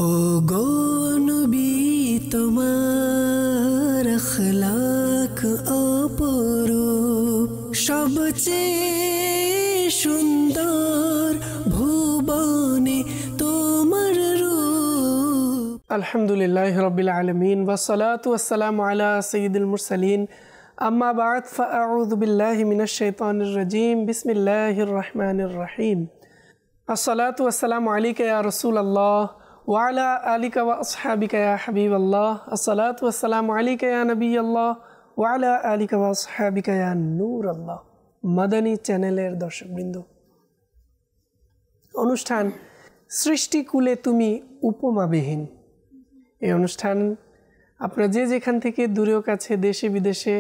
ও গো নবী তোমার আখলাক অপরূপ, সবচেয়ে সুন্দর ভুবনে তোমার রূপ। আলহামদুলিল্লাহ রাব্বিল আলামিন ওয়াসসালাতু ওয়াসসালামু আলা সাইয়্যিদিল মুরসালিন, আম্মা বা'দ, ফাআউযু বিল্লাহি মিনাশ শাইতানির রাজীম, বিসমিল্লাহির রহমানির রহিম। আসসালাতু ওয়াসসালামু আলাইকা ইয়া রাসূলুল্লাহ ওয়া আলা আলিকা ওয়া আসহাবিকা ইয়া হাবিবাল্লাহ। আসসালাতু ওয়াসসালামু আলাইকা ইয়া নবিয়াল্লাহ ওয়া আলা আলিকা ওয়া আসহাবিকা ইয়া নূরাল্লাহ। মাদানী চ্যানেলের দর্শকবৃন্দ, অনুষ্ঠান সৃষ্টিকুলে তুমি উপমাবিহীন, এই অনুষ্ঠান আপনারা যে যেখান থেকে দূরেও কাছে, দেশে বিদেশে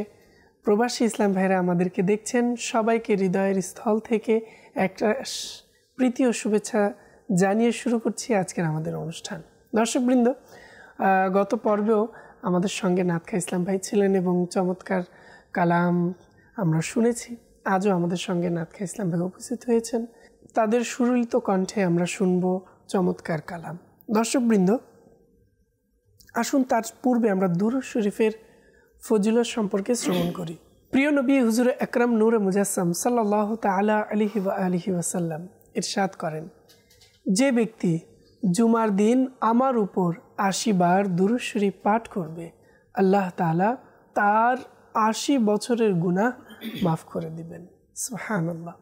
প্রবাসী ইসলাম ভাইরা আমাদেরকে দেখছেন, সবাইকে হৃদয়ের স্থল থেকে একটা প্রীতি ও শুভেচ্ছা জানিয়ে শুরু করছি আজকের আমাদের অনুষ্ঠান। দর্শকবৃন্দ, গত পর্বেও আমাদের সঙ্গে নাতখা ইসলাম ভাই ছিলেন এবং চমৎকার কালাম আমরা শুনেছি। আজও আমাদের সঙ্গে নাতখা ইসলাম ভাই উপস্থিত হয়েছেন, তাদের সুরলিত কণ্ঠে আমরা শুনব চমৎকার কালাম। দর্শকবৃন্দ, আসুন তার পূর্বে আমরা দুরূদ শরীফের ফজিলত সম্পর্কে শ্রবণ করি। প্রিয় নবী হুজুর আকরাম নূরে মুজাসসাম সাল্লাল্লাহু তাআলা আলাইহি ওয়া আলিহি ওয়াসাল্লাম ইরশাদ করেন, যে ব্যক্তি জুমার দিন আমার উপর ৮০ বার দুরূদ শরীফ পাঠ করবে, আল্লাহ তাআলা তার ৮০ বছরের গুনাহ মাফ করে দিবেন। সুবহানাল্লাহ।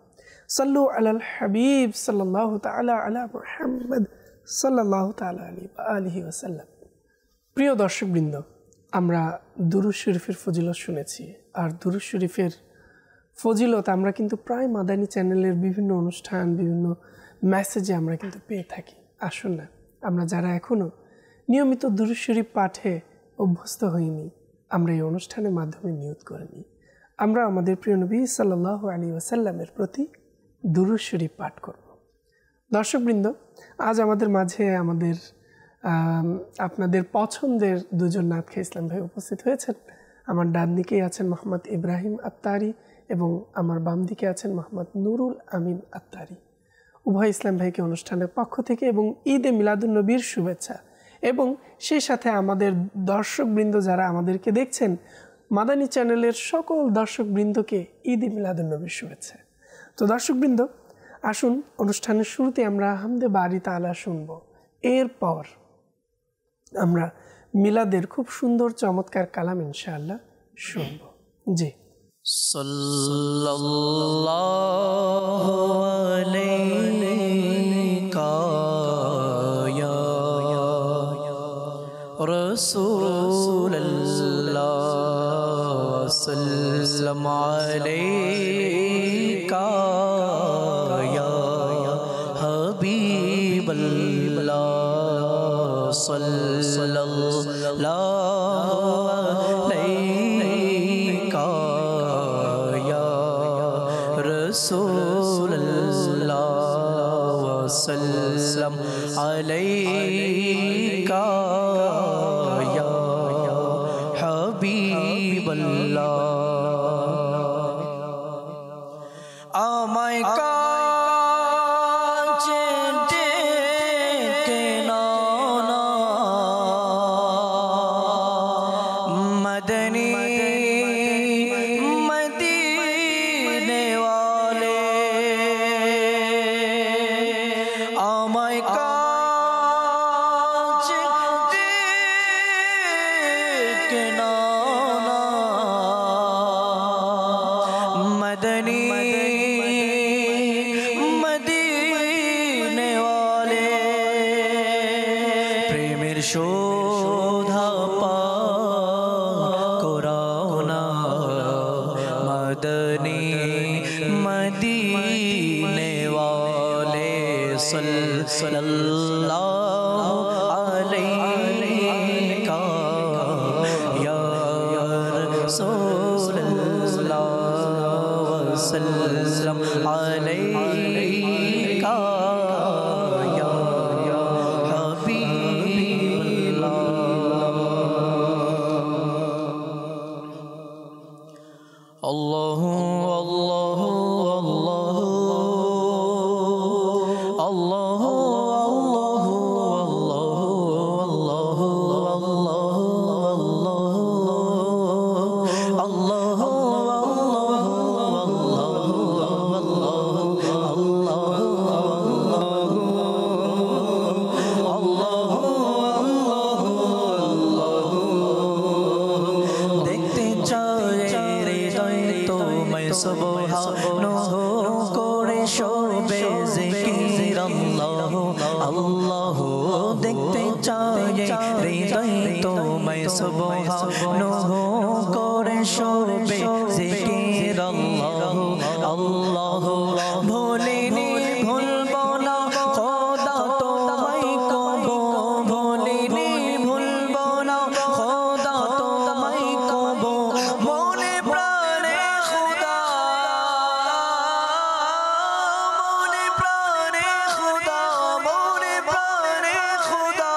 সাল্লু আলাল হাবিব সাল্লাল্লাহু তাআলা আলা মুহাম্মদ সাল্লাল্লাহু তাআলা আলাইহি ওয়া আলিহি ওয়াসাল্লাম। প্রিয় দর্শকবৃন্দ, আমরা দুরূদ শরীফের ফজিলত শুনেছি, আর দুরূদ শরীফের ফজিলত আমরা কিন্তু প্রায় মাদানী চ্যানেলের বিভিন্ন অনুষ্ঠান, বিভিন্ন মেসেজে আমরা কিন্তু পেয়ে থাকি। আসুন না, আমরা যারা এখনও নিয়মিত দুরূদ শরীফ পাঠে অভ্যস্ত হইনি, আমরা এই অনুষ্ঠানের মাধ্যমে নিয়ত করে নিই, আমরা আমাদের প্রিয় নবী সাল্লাল্লাহু আলাইহি ওয়াসাল্লামের প্রতি দুরূদ শরীফ পাঠ করব। দর্শকবৃন্দ, আজ আমাদের মাঝে আপনাদের পছন্দের দুজন নাতখা ইসলাম ভাই উপস্থিত হয়েছেন। আমার ডান দিকেই আছেন মোহাম্মদ ইব্রাহিম আত্তারি এবং আমার বাম দিকে আছেন মোহাম্মদ নুরুল আমিন আত্তারি। উভয় ইসলাম ভাইকে অনুষ্ঠানের পক্ষ থেকে এবং ঈদে মিলাদুন্নবীর শুভেচ্ছা, এবং সেই সাথে আমাদের দর্শকবৃন্দ যারা আমাদেরকে দেখছেন, মাদানী চ্যানেলের সকল দর্শকবৃন্দকে ঈদে মিলাদুন্নবীর শুভেচ্ছা। তো দর্শকবৃন্দ, আসুন অনুষ্ঠানের শুরুতে আমরা হামদে বারি তাআলা শুনব, এরপর আমরা মিলাদের খুব সুন্দর চমৎকার কালাম ইনশাআল্লাহ শুনব। জি, সাল্লাল্লাহু আলাইকা ইয়া রাসূলুল্লাহ, সাল্লাল্লাহু আলাইকা ইয়া হাবিবাল্লাহ, সাল্লাল্লাহু আলাইকা ইয়া রাসূলুল্লাহ, সাল্লাল্লাহু আলাইকা ইয়া হাবিবাল্লাহ। আমায় কাছে ডেকে নাও না মদনী মদিনে ওয়ালে, আমায় কাছে ডেকে নাও না মদনী মদিনে ওয়ালে, প্রেমের শোধা করাও না মদনী মদিনে ওয়ালে, সাল্লাল্লাহু আলাইকা ইয়া রাসূলুল্লাহ, সাল্লাল্লাহু আলাইকা ইয়া হাবিবাল্লাহ। আল্লাহু আল্লাহু আল্লাহু আল্লাহু আল্লাহু চাই হৃদয় তোমায় সুবহানাহু করে শোবে জিকির আল্লাহ আল্লাহ ভুলিনি ভুলবো না খোদা তোমায় কবো ভুলিনি ভুলবো না খোদা তোমায় কবো মনে প্রাণে খোদা মনে প্রাণে খোদা মনে প্রাণে খোদা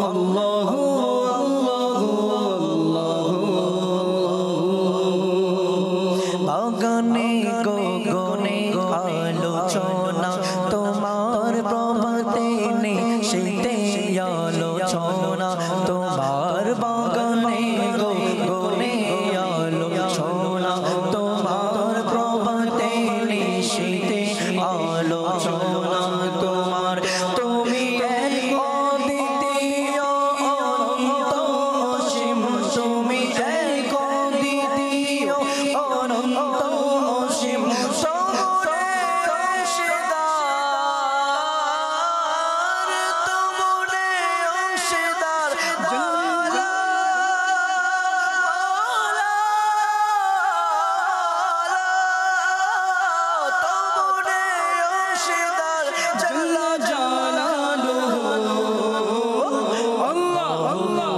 আল্লাহ আল্লাহ বাগানে গগনে আলোচনা তোমার প্রভাতে নিশীতে আলোচনা তোমার বাগানে গগনে আলোচনা তোমার প্রভাতে নিশীতে আলোচনা তোমার তুমি অদ্বিতীয় অনন্ত অসীম তুমি অদ্বিতীয় অনন্ত অসীম তোমারে অংশীদার তোমারে অংশীদার জালালা তোমারে অংশীদার জাল্লা জালালুহু আল্লাহ আল্লাহ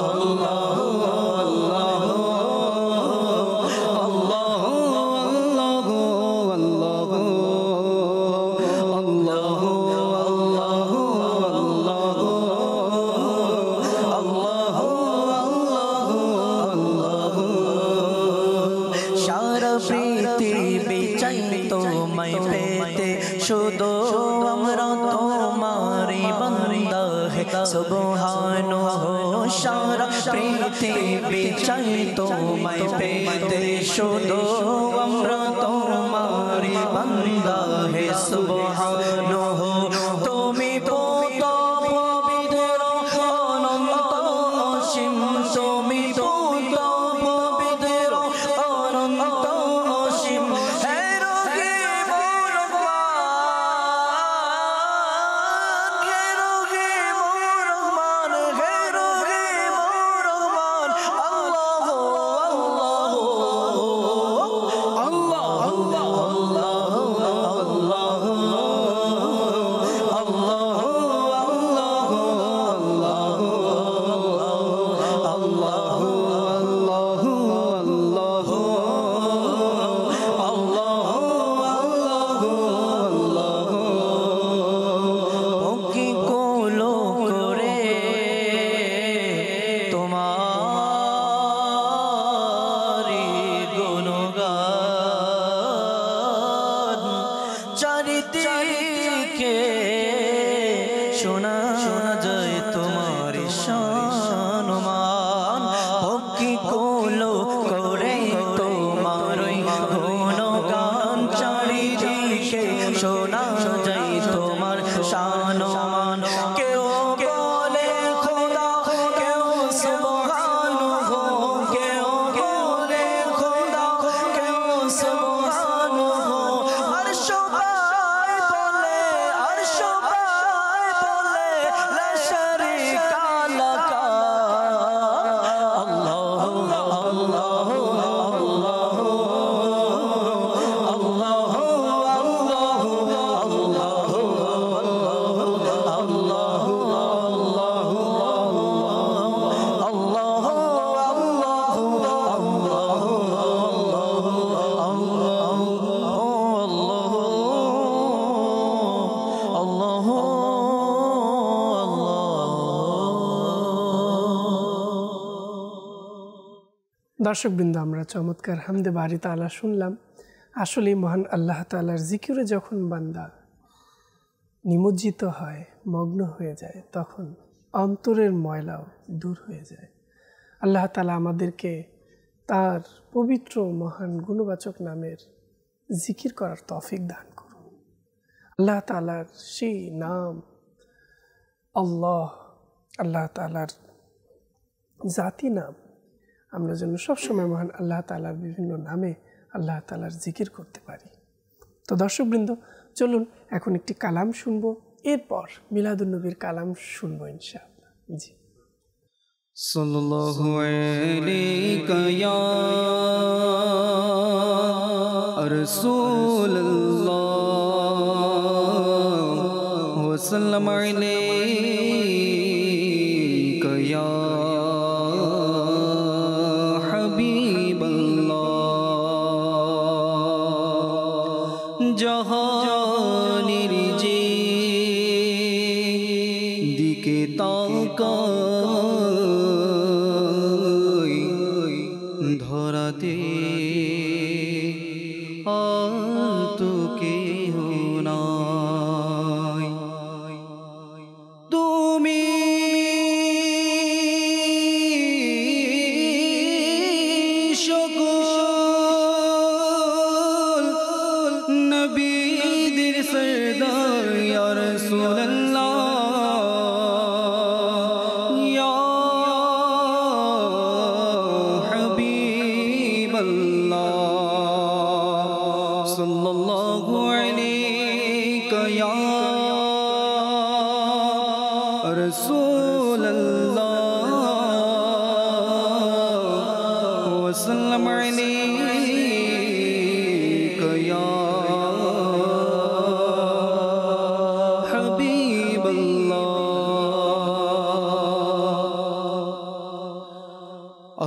সারা পৃথিবী চাই তোমায় পেতে শুধু আমরা তোমারি বান্দা হে সুবহানাহু সারা পৃথিবী চাই তোমায় পেতে শুধু আমরা তোমারি বান্দা হে সুবহানাহু তুমি পবিত্র অনন্ত অসীম তুমি পবিত্র অনন্ত অসীম হে রহিম রহমান হে রহিম রহমান হে রহিম রহমান আল্লাহ আল্লাহ আল্লাহ কি কোলো করে তোমারি গুণগান চারিদিকে শোনা যায় তোমার সম্মান কি কোলো করে তোমারই গুণগান চারিদিকে শোনা যায় তোমার শানমান কেউ বলে খোদা কেউ সুবহানাহু কেউ বলে খোদা কেউ সুবহানাহু আর সবাই বলে লা শারীকা লাকা আল্লাহ আল্লাহ দর্শকবৃন্দ, আমরা চমৎকার হামদে বারি তাআলা শুনলাম। আসলে মহান আল্লাহ তাআলার জিকিরে যখন বান্দা নিমজ্জিত হয়, মগ্ন হয়ে যায়, তখন অন্তরের ময়লাও দূর হয়ে যায়। আল্লাহ তাআলা আমাদেরকে তার পবিত্র মহান গুণবাচক নামের জিকির করার তৌফিক দান করুন। আল্লাহ তাআলার সেই নাম আল্লাহ, আল্লাহ তাআলার জাতি নাম। আমরা যেন সবসময় মহান আল্লাহ তাআলার বিভিন্ন নামে আল্লাহ তাআলার জিকির করতে পারি। তো দর্শকবৃন্দ, চলুন এখন একটি কালাম শুনবো, এরপর মিলাদুন্নবীর কালাম শুনবো ইনশাআল্লাহ। জি। সাল্লাল্লাহু আলাইকা ইয়া রাসূলুল্লাহ ওয়া সাল্লাম আলাইকা ইয়া জাহানের যে দিকে তাকাই ধরাতে আর তো কেহ নাই, তুমি সকল নবীদের সরদার ইয়া রাসূলুল্লাহ ইয়া হাবিবাল্লাহ সাল্লাল্লাহু আলাইকা ইয়া রাসূলুল্লাহ ওয়া সাল্লাম আলাইকা ইয়া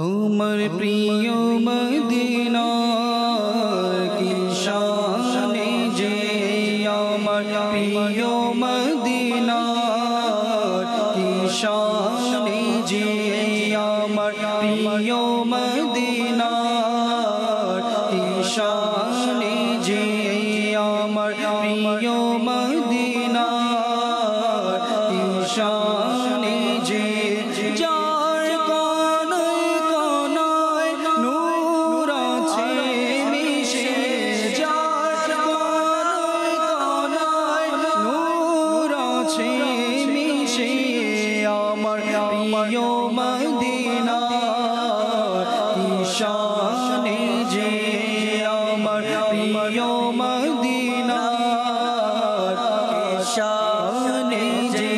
আমার প্রিয় মদিনার কি শানে যে, আমার প্রিয় মদিনার কি শানে যে, আমার প্রিয় মদিনার কি শানে যে, আমার প্রিয় মদিনার কি শানে যে, প্রিয় মদিনা কি শানে যে, আমার প্রিয় মদিনা কি শানে যে,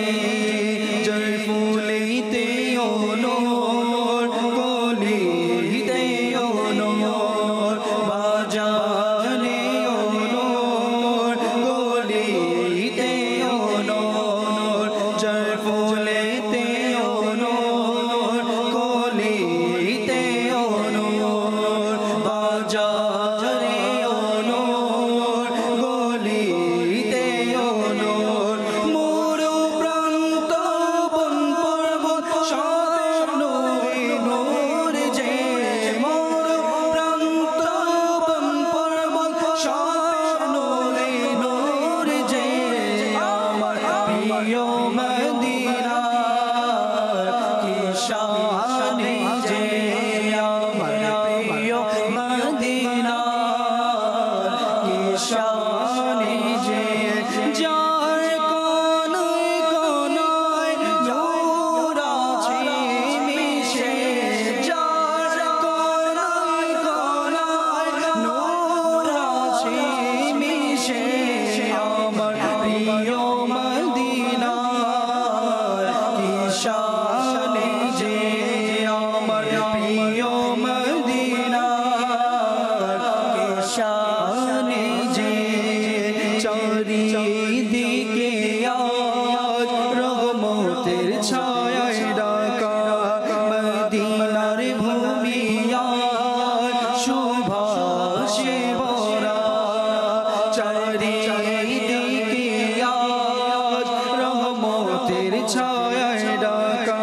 যার ফুলেতে ওনর গলিতে ওনর বাজারে ওনর গলিতে ওনর, যার ফুলেতে চারিদিকে আজ রহমতের ছায়ায় ঢাকা, মদিনার ভূমি আজ সুভাষে ভরা। চারিদিকে আজ রহমতের ছায়ায় ঢাকা,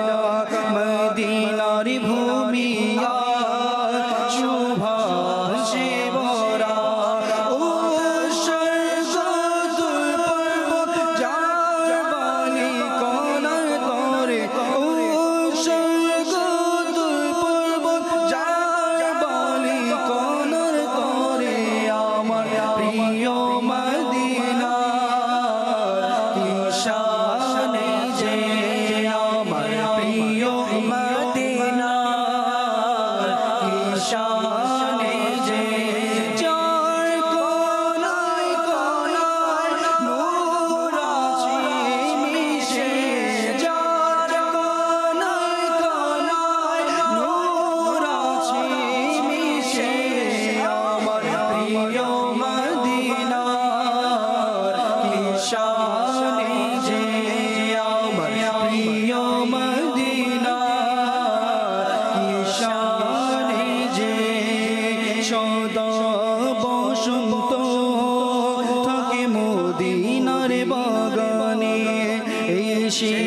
মদিনার ভূমি আজ সুভাষে ভরা। প্রিয় মদিনা কি শানে যে এসে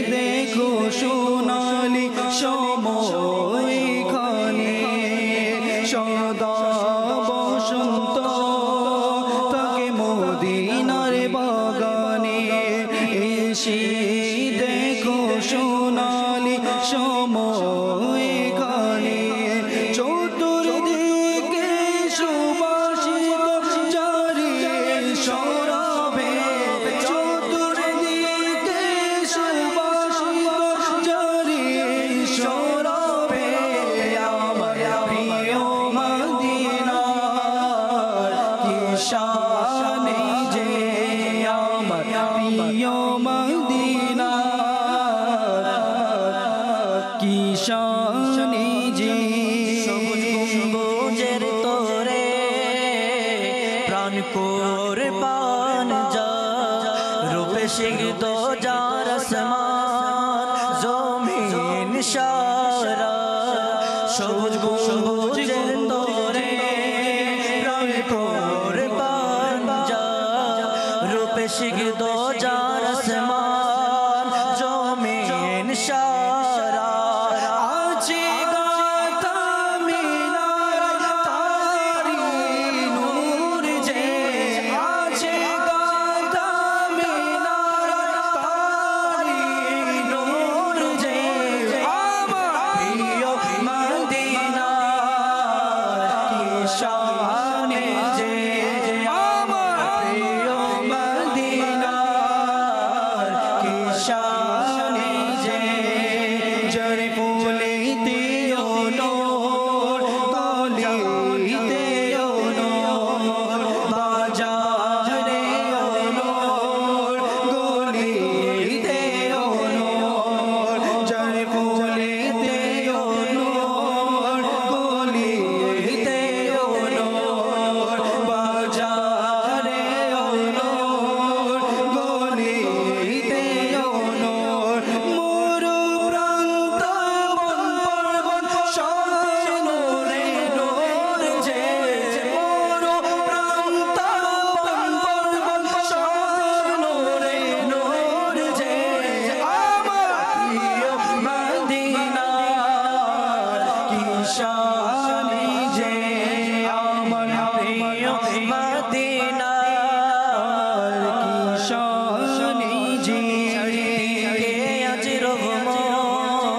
দেখো সোনালি সময়খানে সদা বসন্ত থাকে মদিনার বাগানে এসে দেখো সোনালি সময়খানে চতুর্দিকে সুবাসিত জারি সরাবে চতুর্দিকে সুবাসিত জারি সরাবে আমার প্রিয় মদিনার কি শানে যে আমার প্রিয় মদিনার কি শানে যে সবুজ গম্বুজের তোরে প্রাণ কোরবান যা রূপে সিগত যার আসমান জমিন সারা সবুজ গম্বুজের তোরে প্রাণ কোরবান যা রূপে সিগত যার আসমান জমিন সারা আছে গাথা মিনার তারি নূর যে আছে গাথা মিনার তারি নূর যে আমার প্রিয় মদিনার কি শানে যে আমার প্রিয় মদিনার কি শানে যে জড় ফুলিতে নূর গলিতে নূর বাজারে নূর গলিতে নূর জড় ফুলিতে নূর গলিতে নূর বাজারে নূর গলিতে নূর মরু প্রান্ত বন পর্বত সব নূরে নূর যে মরু প্রান্ত বন পর্বত সব নূরে নূর যে আমার প্রিয় মদিনার কি শানে যে আমার প্রিয় মদিনার কি শানে যে কে আজ রহমতের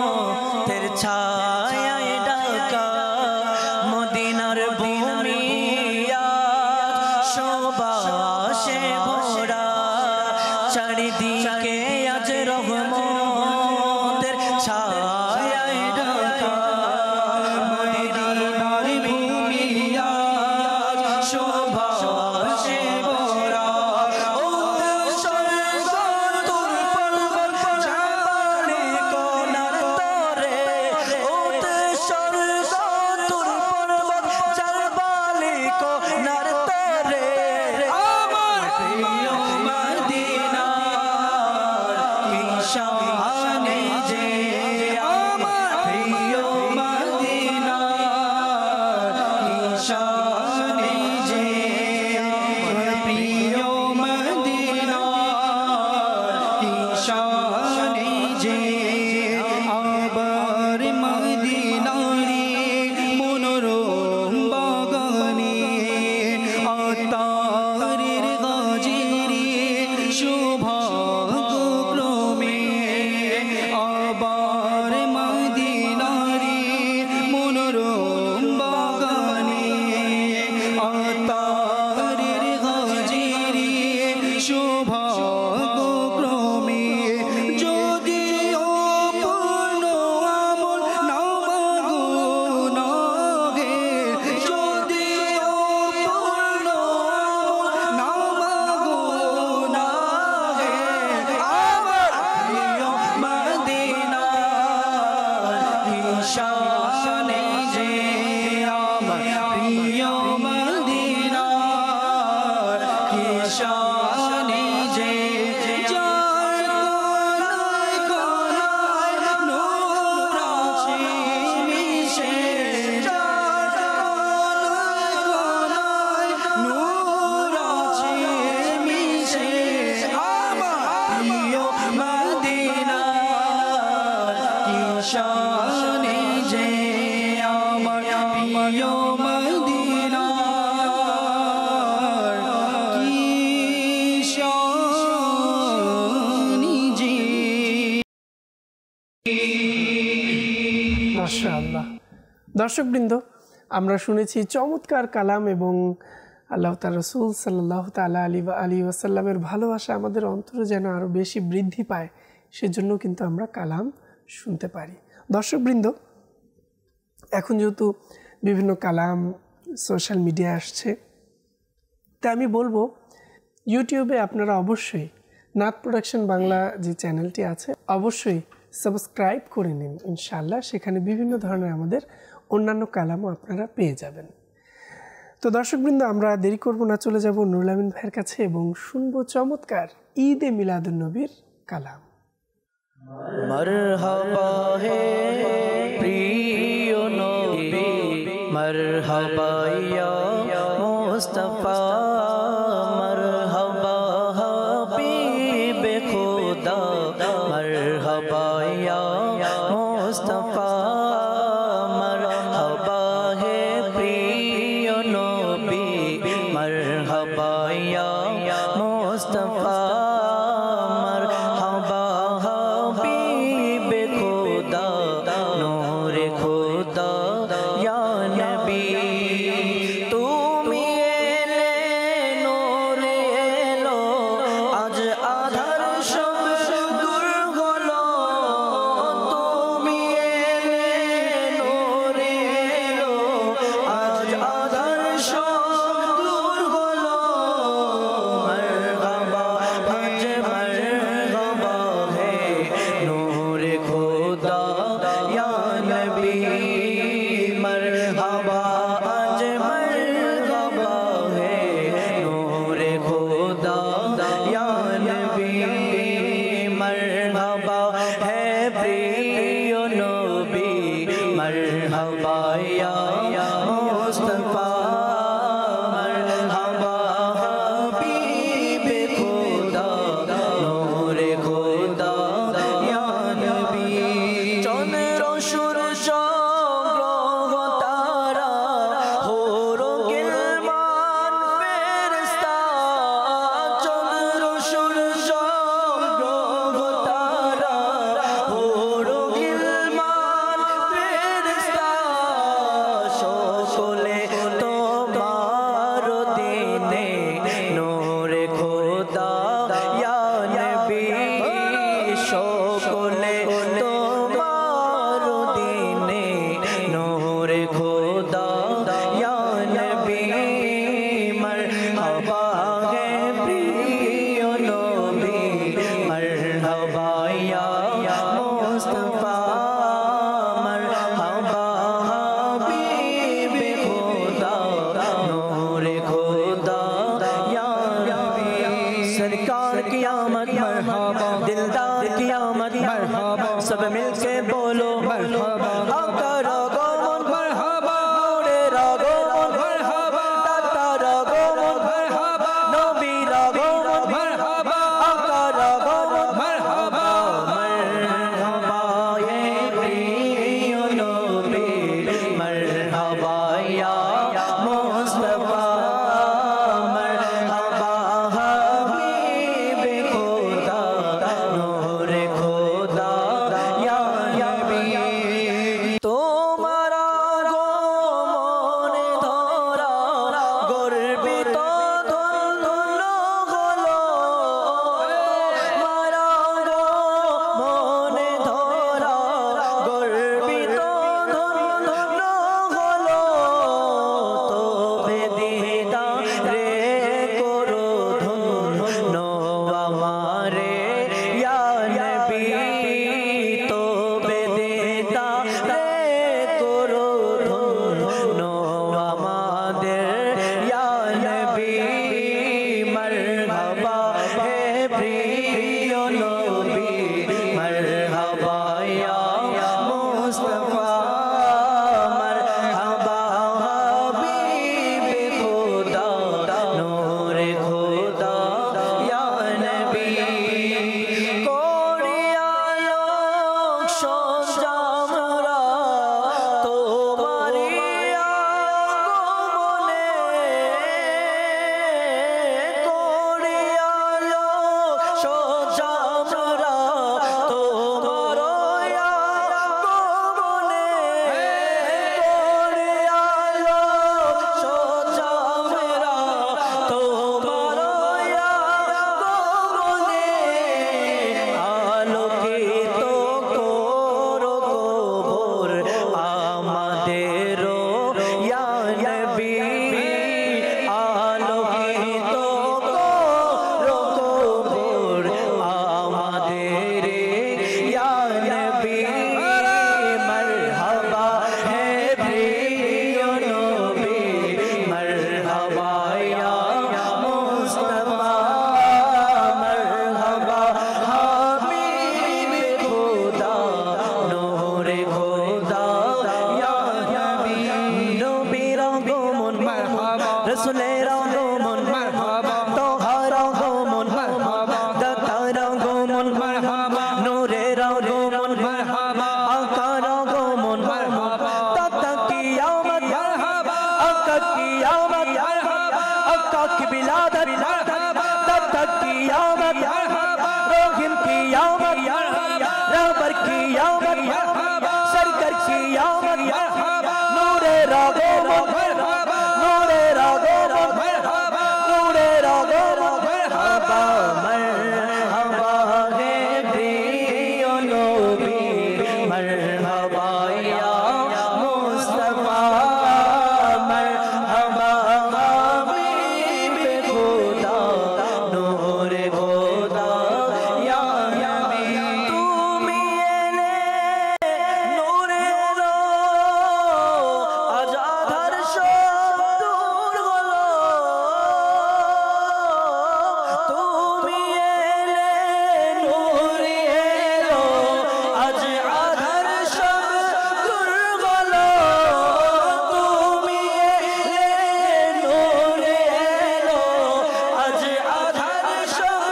ছায়ায় ঢাকা মদিনার ভূমি আজ সুবাসে ভরা চারিদিকে আজ রহমতের ছায়ায় ঢাকা মদিনার ভূমি আজ শোভাসে ভরা ও স্বর্গ তোর পর্বত জানে কোনার তরে ওতে স্বর্গ তোর পর্বত জাবালে কোনার তরে আমার প্রিয় মদিনার কি শানে যে আমার প্রিয় মদিনার কি শানে যে আমার প্রিয় মদিনার কি শানে যে আবার মদিনারি মনোরম বাগানে আতারের গাজেরি সৌভাগ্য ক্রমে আবার মদিনারি মনোরম বাগানে আতারের গাজেরি সৌভাগ্য ক্রমে শানে যে আমার প্রিয় মদিনার কি শানি যে। মাশাআল্লাহ। দর্শকবৃন্দ, আমরা শুনেছি চমৎকার কালাম এবং আল্লাহ তাআলা রাসূল সাল্লাল্লাহু তাআলা আলাইহি ওয়াসাল্লামের ভালোবাসা আমাদের অন্তরে যেন আরও বেশি বৃদ্ধি পায়, সেজন্য কিন্তু আমরা কালাম শুনতে পারি। দর্শকবৃন্দ, এখন যেহেতু বিভিন্ন কালাম সোশ্যাল মিডিয়ায় আসছে, তা আমি বলবো ইউটিউবে আপনারা অবশ্যই নাথ প্রোডাকশন বাংলা যে চ্যানেলটি আছে অবশ্যই সাবস্ক্রাইব করে নিন। ইনশাআল্লাহ সেখানে বিভিন্ন ধরনের আমাদের অন্যান্য কালামও আপনারা পেয়ে যাবেন। তো দর্শকবৃন্দ, আমরা দেরি করব না, চলে যাব নুরুল আমিন ভাইয়ের কাছে এবং শুনবো চমৎকার ঈদে মিলাদুন নবীর কালাম। মরহবা হে প্রিয় নবী, মরহবা ইয়া মুস্তাফা, মরহবা হাবিবে খুদা, মরহবা ইয়া মুস্তাফা, মরহবা হে প্রিয় নবী, মরহবা ইয়া মুস্তাফা, মরহবা হাবিবে খুদা, নূরে খুদা ইয়া নবী। তুমি এলে নূরে এলো, আজ আধার সব দূর হলো। তুমি এলে নূরে এলো, আজ আধার সব দূর হলো। মরহবা আজ মরহবা হে নূরে খুদা ইয়া নবী, মরহবা আজ মরহবা হে নূরে খুদা ইয়া নবী, মরহবা হে প্রিয় নবী, মরহবা ইয়া মুস্তাফা, মরহবা হাবিবে খুদা, নূরে খুদা ইয়া নবী। চন্দ্র সূর্য গ্রহ তারা, হুরু গিলমান ফেরেশতা, চন্দ্র সূর্য গ্রহ তারা, হুরু গিলমান ফেরেশতা, সকলে তোমার দিনে নূরে খুদা ইয়া নবী, সকলে তোমার দিনে নূরে খুদা ইয়া নবী, মরহবা হে প্রিয় নবী, মরহবা ইয়া মুস্তাফা, মরহবা হাবিবে খুদা, নূরে খুদা ইয়া নবী। सरकार की आमद मरहबा, दिलदार की आमद मरहबा, सब मिलके बोलो मरहबा, आका रागो मन मरहबा, मोरे रागो मन मरहबा, दाता रागो मन मरहबा, नबी रागो मन मरहबा, आका रागो मन मरहबा, मरहबा ये प्रिय नबी, मरहबा या मुस्तफा, मरहबा हाबिबे खुदा, नूरे खुदा या नबी। कियामत नूरे रागमन नूरे रागमन नूरे रागमन मरहबा मरहबा गे प्रिय नबी मरहबा या मुस्तफा मरहबा हबीब खुदा नूर खुदा या नबी তুমি এলে নূরে এলো আজ আধার সব দূর হলো তুমি এলে নূরে এলো আজ আধার সব দূর হলো তুমি এলে নূরে এলো আজ আধার সব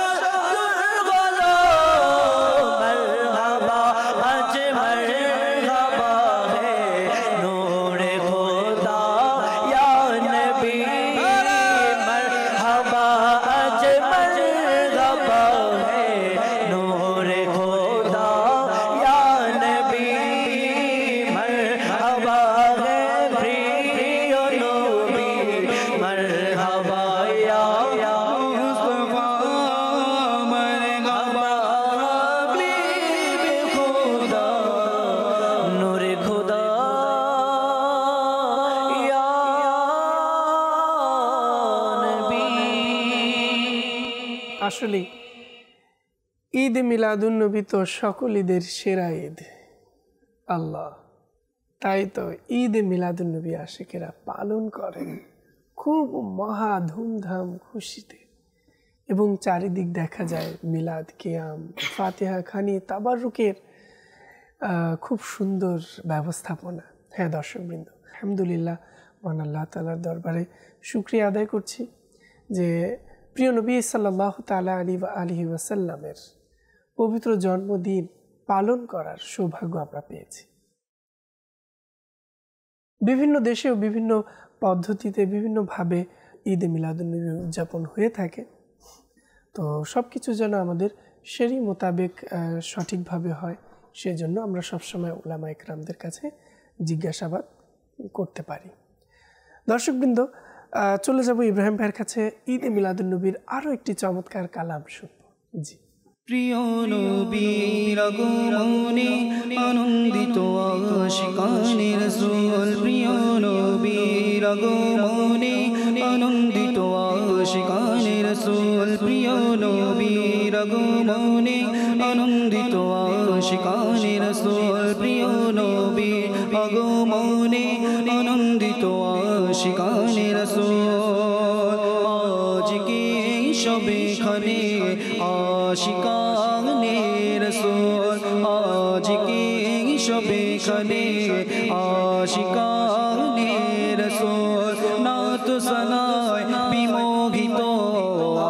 দূর হলো মরহবা আজ মরহবা হে নূরে খোদা ইয়া নবী মরহবা আজ মরহবা হে নূরে খোদা ইয়া নবী মরহবা হে প্রিয় নবী মরহবা ইয়া মুস্তাফা মরহবা হাবিব খুদা নূরে খুদা ইয়া নবী আসলে ঈদ মিলাদুন নবী তো সকল ঈদের সেরা ঈদ আল্লাহ, তাই তো ঈদ মিলাদুন নবী আশিকেরা পালন করেন খুব মহা ধুমধাম খুশিতে, এবং চারিদিক দেখা যায় মিলাদ কিয়াম ফাতিহা খানি তাবারুকের খুব সুন্দর ব্যবস্থাপনা। হ্যাঁ দর্শকবৃন্দ, আলহামদুলিল্লাহ, মহান আল্লাহ তাআলার দরবারে শুকরিয়া আদায় করছি যে প্রিয় নবী সাল্লাল্লাহু তাআলা আলাইহি ওয়াসাল্লামের পবিত্র জন্মদিন পালন করার সৌভাগ্য আমরা পেয়েছি। বিভিন্ন দেশে ও বিভিন্ন পদ্ধতিতে বিভিন্নভাবে ঈদে মিলাদুন্নবী উদযাপন হয়ে থাকে। তো সব কিছু যেন আমাদের সেরই মোতাবেক সঠিকভাবে হয়, সেজন্য আমরা সবসময় উলামা ইকরামদের কাছে জিজ্ঞাসাবাদ করতে পারি। দর্শকবৃন্দ, চলে যাব ইব্রাহিম ভাইয়ের কাছে ঈদে মিলাদুন্নবীর আরও একটি চমৎকার কালাম শুনব। জি। প্রিয় নবীর আগমনে আনন্দিত আশিকানে রাসূল, প্রিয় নবীর আগমনে আনন্দিত আশিকানে রাসূল, প্রিয় নবীর আগমনে আনন্দিত আশিকানে রাসূল, প্রিয় নবীর আগমনে আনন্দিত আশিকানে রাসূল। আজকে সবেখানে আশিকানে রাসূল, আজকে সবেখানে আশিকানে রাসূল, নাত সানায় বিমোহিত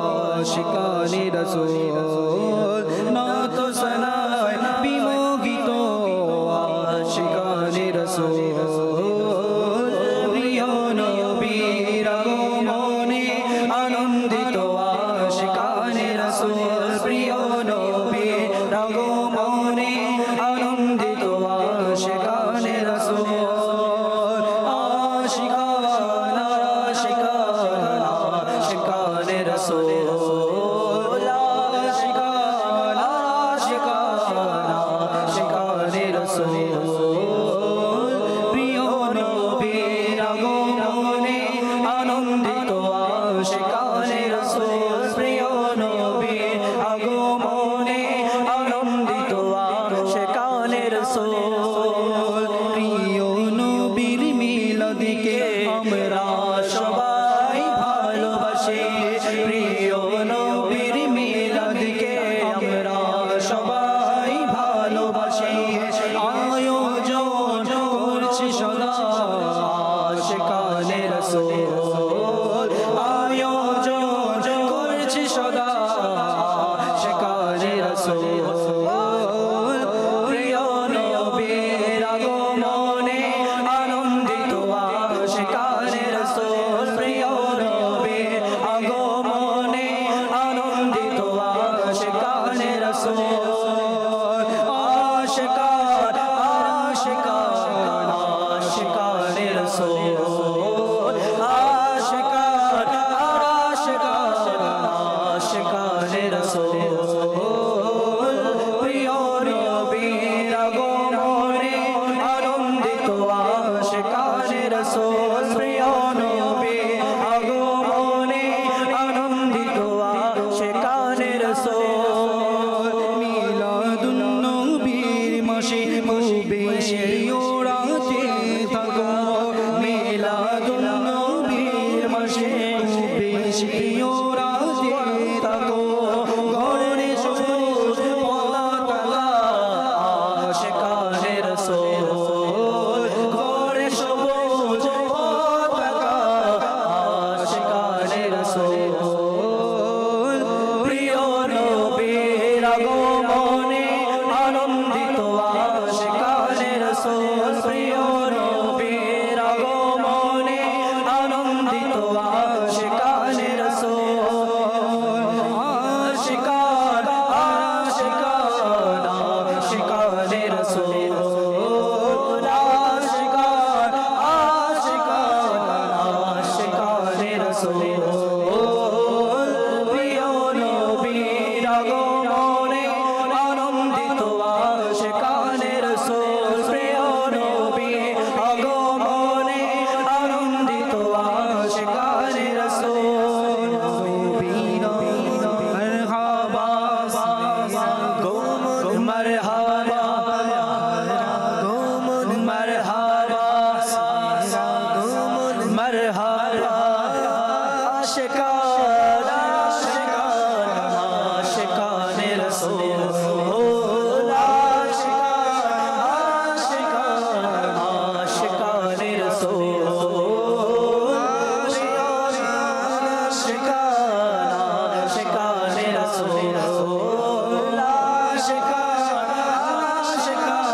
আশিকানে রাসূল, নাত সানায় বিমোহিত আশিকানে রাসূল। প্রিয় নবীর আগমনে আনন্দিত আশিকানে রাসূল, প্রিয় নবীর আগমনে আনন্দিত আশিকানে রাসূল। প্রিয় রাতে থাকো মিলাদুন নবীর মাসে বেশি প্রিয় রাতে থাকো ঘরে সবুজ পতাকা আশিকানে রাসূল ঘরে সবুজ পতাকা আশিকানে রাসূল প্রিয় নবীর আগমনে আনন্দিত আশিকানে রাসূল প্রিয় নবীর আগমনে আনন্দিত আশিকানে রাসূল আশিকান আশিকান আশিকানে রাসূল আশিকান আশিকান আশিকানে রাসূল প্রিয় নবীর আগমনে আনন্দিত আশিকানে রাসূল প্রিয় নবীর আগমনে আনন্দিত আশিকানে রাসূল মারহাবা মারহাবা মারহাবা মারহাবা আশিকান আশিকান আশিকানে রাসূল আশিকান আশিকানে রাসূল আশিকান আশিকানে রাসূল আশিকান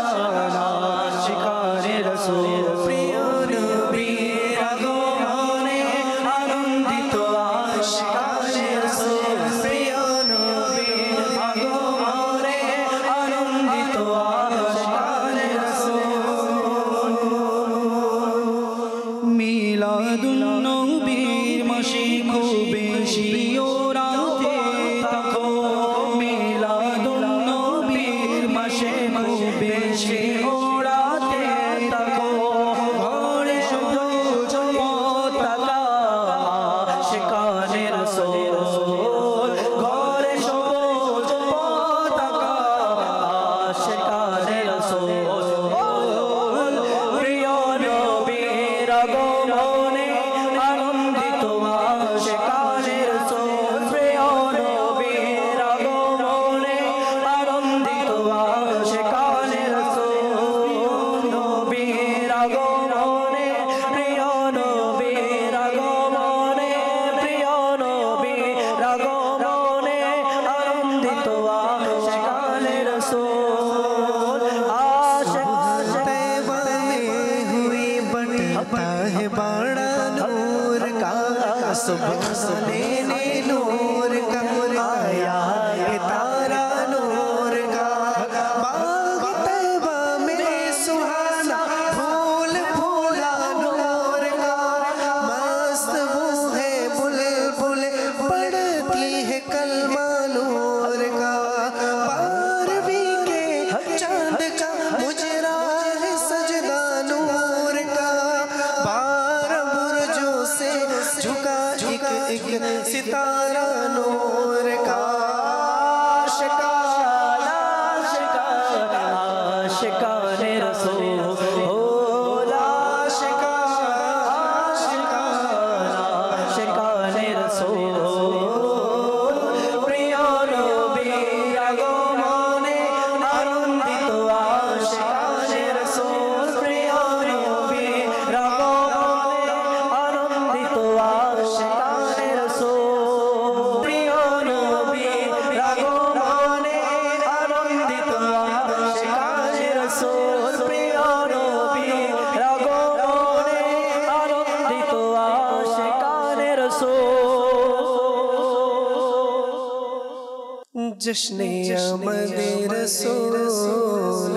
আশিকানে রাসূল প্রিয় নবীর আগমনে আনন্দিত আশিকানে রাসূল প্রিয় নবীর আগমনে আনন্দিত আশিকানে রাসূল মিলাদুন নবীর মাসে খুব বেশি রাতে থাকো মিলাদুন নবীর মাসে খুব বেশি রাতে থাকো ঘরে সবুজ পতাকা আশিকানে রাসূল ঘরে সবুজ পতাকা আশিকানে রাসূল প্রিয় নবীর আগমনে আনন্দিত আশিকানে রাসূল প্রিয় নবীর আগমনে আনন্দিত আশিকানে রাসূল নবীর আগমনে প্রিয় নবীর আগমনে প্রিয় নবীর আগমনে আনন্দিত আশিকানে রাসূল तैबा में हुई बढ़ता है बड़ा नूर का सुबह लेने नूर का आया है तारा नूर का बाग तैबा में सुहाना फूल फूला नूर का मस्त वो है बुलबुल पढ़ती है कलमा नूर का बारहवीं के चांद का मुजरा है सजदा नूर का 12 बुर्जों से झुका एक एक सितारा नूर का आशिकान आशिकान आशिकाने रसूल आशिकान आशिकाने रसूल प्रिय नबीर আগমনে আনন্দিত আশিকানে রাসূল প্রিয় নবীর আগমনে আনন্দিত আশিকানে রাসূল প্রিয় নবীর আগমনে আনন্দিত আশিকানে রাসূল প্রিয় নবীর আগমনে আনন্দিত আশিকানে রাসূল जश्ने आमद रसूल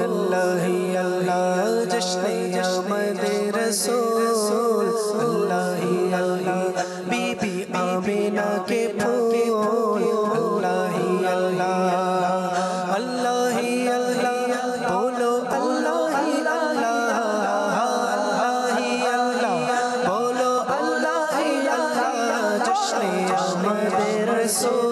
अल्लाह ही अल्लाह जश्ने आमद रसूल अल्लाह ही अल्लाह बीबी आमिना के फूल अल्लाह ही अल्लाह अल्लाह ही अल्लाह बोलो अल्लाह ही अल्लाह अल्लाह ही अल्लाह बोलो अल्लाह ही अल्लाह जश्ने आमद रसूल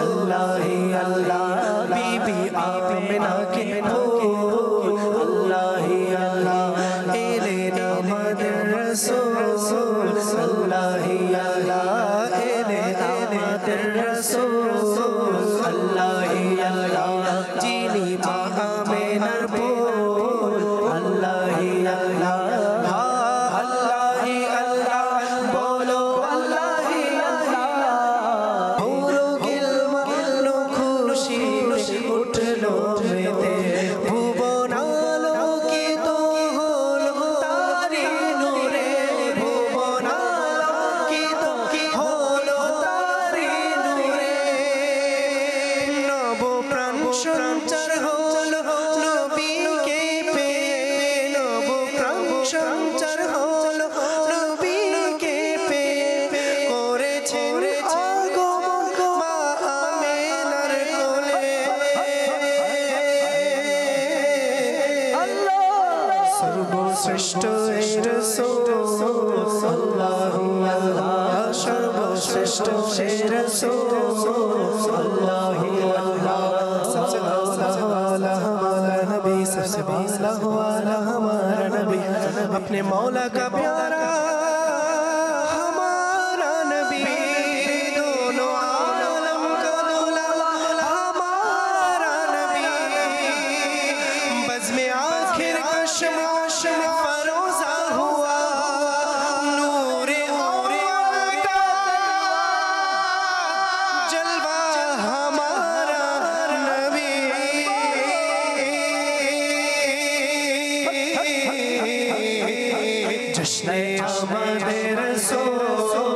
अल्लाह ही अल्लाह बीबी आमिना के फूल अल्लाह হালিমা আমেনার বোন আল্লাহি আল্লাহ আল্লাহি আল্লাহ বলো আল্লাহি আল্লাহ পুরো গিলমান খুশি উঠলো মেতে ভুবন আলোকিত হলো তারি নূরে ভুবন আলোকিত হলো তারি নূরে নব প্রাণ সঞ্চার হলো নবীকে পেয়ে নব প্রাণ সঞ্চার হলো নবীকে পেয়ে করেছেন আগমন মা আমেনার কোলে সর্বশ্রেষ্ঠ এই রাসূল সাল্লাল্লাহু আলাইহি সর্বশ্রেষ্ঠ এই রাসূল সাল্লাল্লাহু আলাইহি सबसे वाला हमारा नबी सबसे वाला हमारा नबी अपने मौला का प्यारा हमारा नबी दोनों आलम का दूल्हा हमारा नबी बज़्म आखिर का शमा फरोज़ा हुआ नूरे का जलवा हमारा नबी जश्न आमद रसूल अल्लाह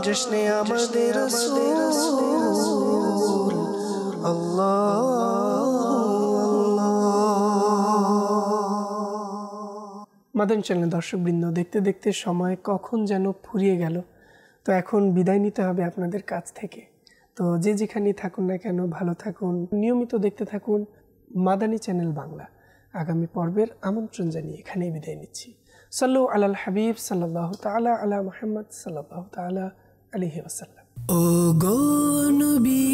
जश्न आमद रसूल মাদানী চ্যানেল দর্শকবৃন্দ, দেখতে দেখতে সময় কখন যেন ফুরিয়ে গেল। তো এখন বিদায় নিতে হবে আপনাদের কাছ থেকে। তো যে যেখানে থাকুন না কেন ভালো থাকুন, নিয়মিত দেখতে থাকুন মাদানী চ্যানেল বাংলা। আগামী পর্বের আমন্ত্রণ জানিয়ে এখানেই বিদায় নিচ্ছি। সাল্লু আলাল হাবিব সাল্লাল্লাহু তাআলা আলা মুহাম্মদ সাল্লাল্লাহু তাআলা আলাইহি ওয়াসাল্লাম। ও গো নবী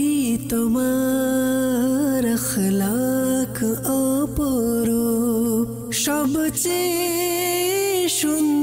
তোমার আখলাক অপরূপ, সবচেয়ে সুন্দর